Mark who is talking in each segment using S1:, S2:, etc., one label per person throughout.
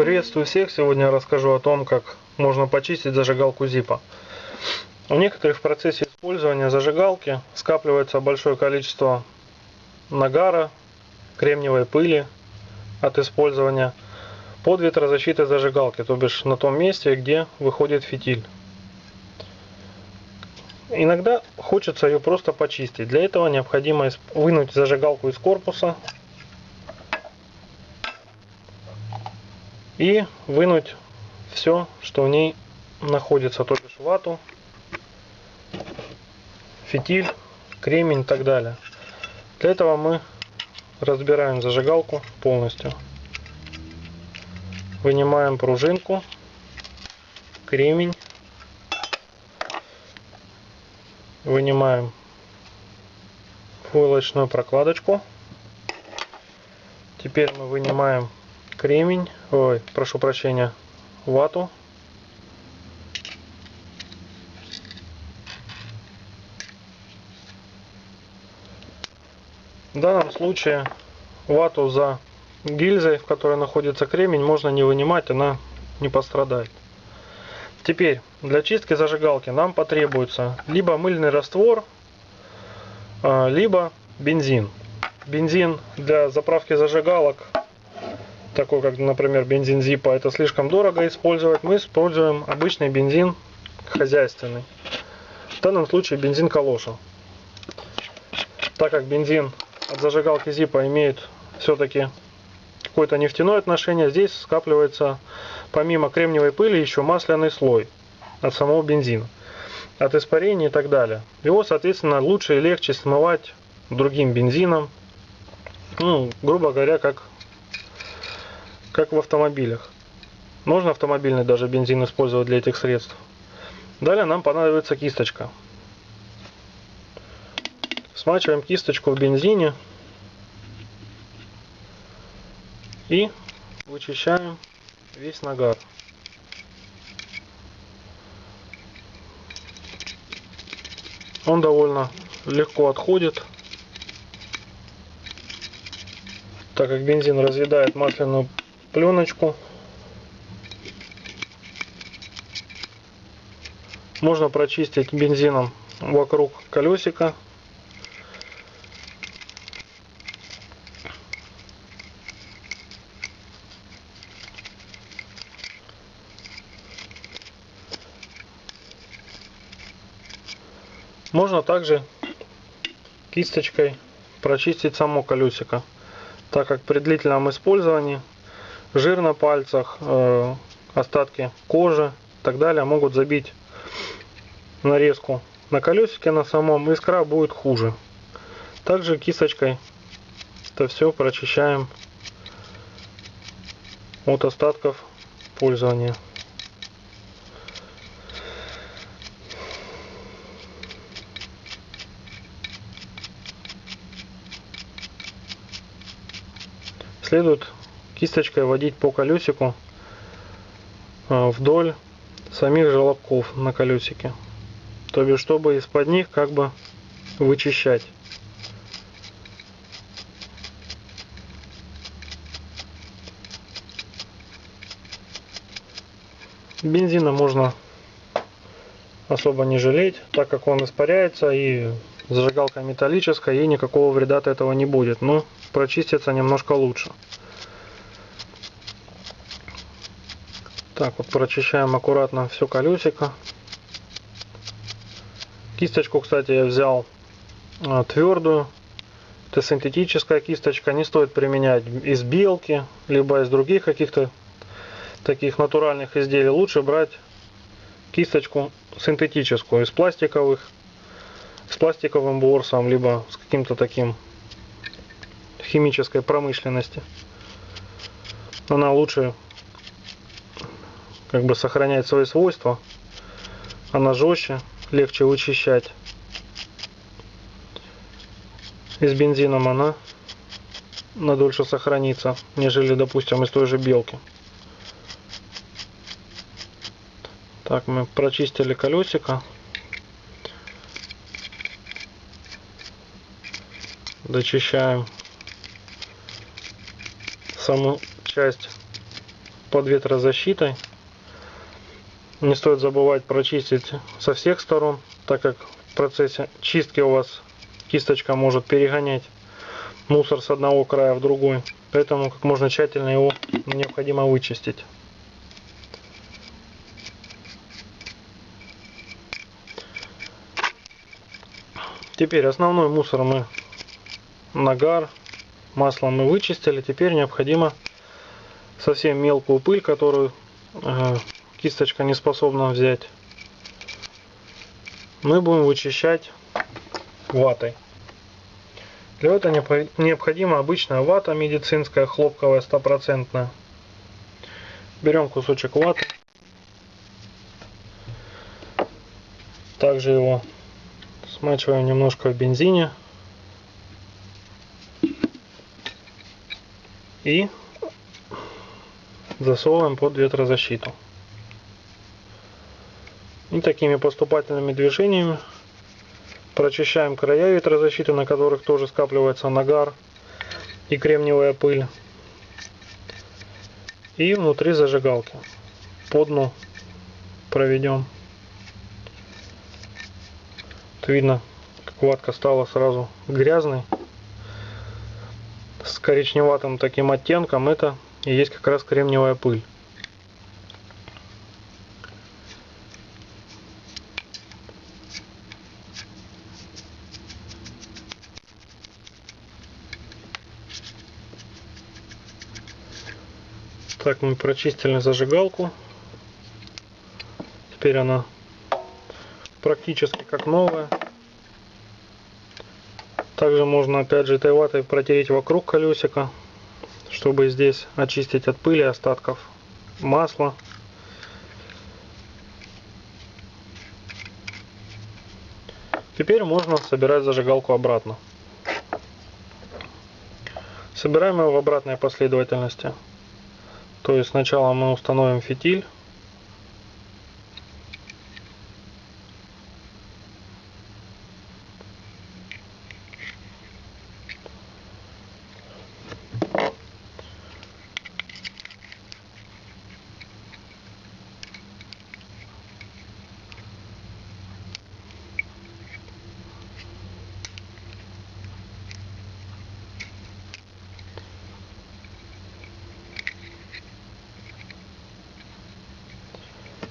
S1: Приветствую всех! Сегодня я расскажу о том, как можно почистить зажигалку Zippo. У некоторых в процессе использования зажигалки скапливается большое количество нагара, кремниевой пыли от использования под ветрозащитой зажигалки, то бишь на том месте, где выходит фитиль. Иногда хочется ее просто почистить. Для этого необходимо вынуть зажигалку из корпуса и вынуть все, что в ней находится, то бишь вату, фитиль, кремень и так далее. Для этого мы разбираем зажигалку полностью. Вынимаем пружинку, кремень, вынимаем войлочную прокладочку. Теперь мы вынимаем кремень, прошу прощения, вату. В данном случае вату за гильзой, в которой находится кремень, можно не вынимать, она не пострадает. Теперь для чистки зажигалки нам потребуется либо мыльный раствор, либо бензин. Бензин для заправки зажигалок, такой как, например, бензин Zippo, это слишком дорого использовать. Мы используем обычный бензин хозяйственный. В данном случае бензин Калоша. Так как бензин от зажигалки Zippo имеет все-таки какое-то нефтяное отношение, здесь скапливается помимо кремниевой пыли еще масляный слой от самого бензина, от испарений и так далее. Его, соответственно, лучше и легче смывать другим бензином, грубо говоря, как в автомобилях. Можно автомобильный даже бензин использовать для этих средств. Далее нам понадобится кисточка. Смачиваем кисточку в бензине и вычищаем весь нагар. Он довольно легко отходит, так как бензин разъедает масляную пленочку. Можно прочистить бензином вокруг колесика. Можно также кисточкой прочистить само колесико, так как при длительном использовании жир на пальцах, остатки кожи и так далее могут забить нарезку на колесике на самом, искра будет хуже. Также кисточкой это все прочищаем от остатков пользования. Следует кисточкой водить по колесику вдоль самих желобков на колесике, то бишь чтобы из-под них как бы вычищать. Бензина можно особо не жалеть, так как он испаряется, и зажигалка металлическая, и никакого вреда от этого не будет, но прочистится немножко лучше. Так вот, прочищаем аккуратно все колесико. Кисточку, кстати, я взял твердую. Это синтетическая кисточка. Не стоит применять из белки, либо из других каких-то таких натуральных изделий. Лучше брать кисточку синтетическую, с пластиковым ворсом, либо с каким-то таким химической промышленности. Она лучше как бы сохраняет свои свойства. Она жестче, легче вычищать. И с бензином она надольше сохранится, нежели, допустим, из той же белки. Так, мы прочистили колесико. Дочищаем саму часть под ветрозащитой. Не стоит забывать прочистить со всех сторон, так как в процессе чистки у вас кисточка может перегонять мусор с одного края в другой. Поэтому как можно тщательно его необходимо вычистить. Теперь основной мусор мы, нагар, масло мы вычистили. Теперь необходимо совсем мелкую пыль, которую кисточка не способна взять, мы будем вычищать ватой. Для этого необходима обычная вата медицинская, хлопковая, 100%. Берем кусочек ваты. Также его смачиваем немножко в бензине. И засовываем под ветрозащиту. И такими поступательными движениями прочищаем края ветрозащиты, на которых тоже скапливается нагар и кремниевая пыль. И внутри зажигалки по дну проведем. Вот видно, как ватка стала сразу грязной, с коричневатым таким оттенком. Это и есть как раз кремниевая пыль. Так, мы прочистили зажигалку. Теперь она практически как новая. Также можно опять же этой ватой протереть вокруг колесика, чтобы здесь очистить от пыли, остатков масла. Теперь можно собирать зажигалку обратно. Собираем ее в обратной последовательности. То есть сначала мы установим фитиль.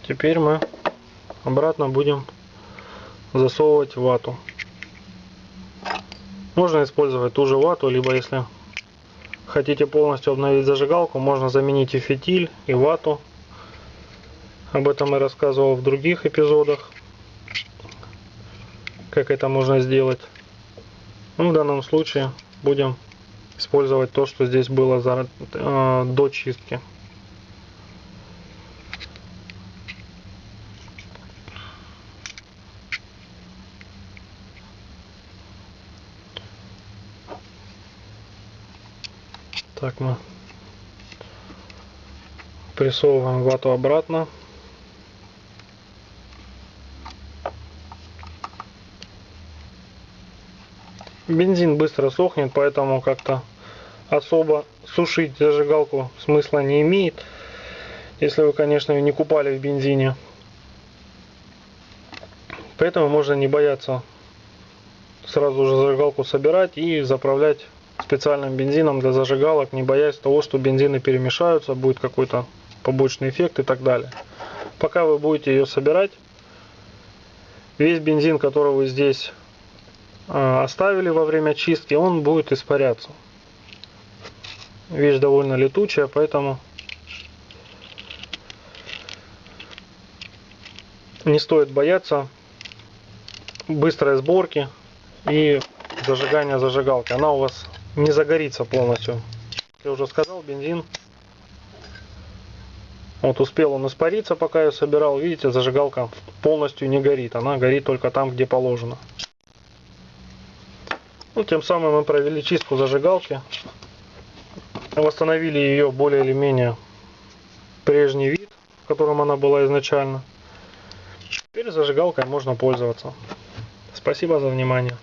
S1: Теперь мы обратно будем засовывать вату. Можно использовать ту же вату, либо если хотите полностью обновить зажигалку, можно заменить и фитиль, и вату. Об этом я рассказывал в других эпизодах, как это можно сделать. Ну, в данном случае будем использовать то, что здесь было до чистки. Так, мы прессовываем вату обратно. Бензин быстро сохнет, поэтому как-то особо сушить зажигалку смысла не имеет, если вы, конечно, ее не купали в бензине. Поэтому можно не бояться сразу же зажигалку собирать и заправлять специальным бензином для зажигалок, не боясь того, что бензины перемешаются, будет какой-то побочный эффект и так далее. Пока вы будете ее собирать, весь бензин, который вы здесь оставили во время чистки, он будет испаряться. Вещь довольно летучая, поэтому не стоит бояться быстрой сборки и зажигания зажигалки. Она у вас не загорится полностью. Как я уже сказал, бензин, вот успел он испариться, пока я собирал. Видите, зажигалка полностью не горит. Она горит только там, где положено. Ну, тем самым мы провели чистку зажигалки. Восстановили ее более или менее прежний вид, в котором она была изначально. Теперь зажигалкой можно пользоваться. Спасибо за внимание.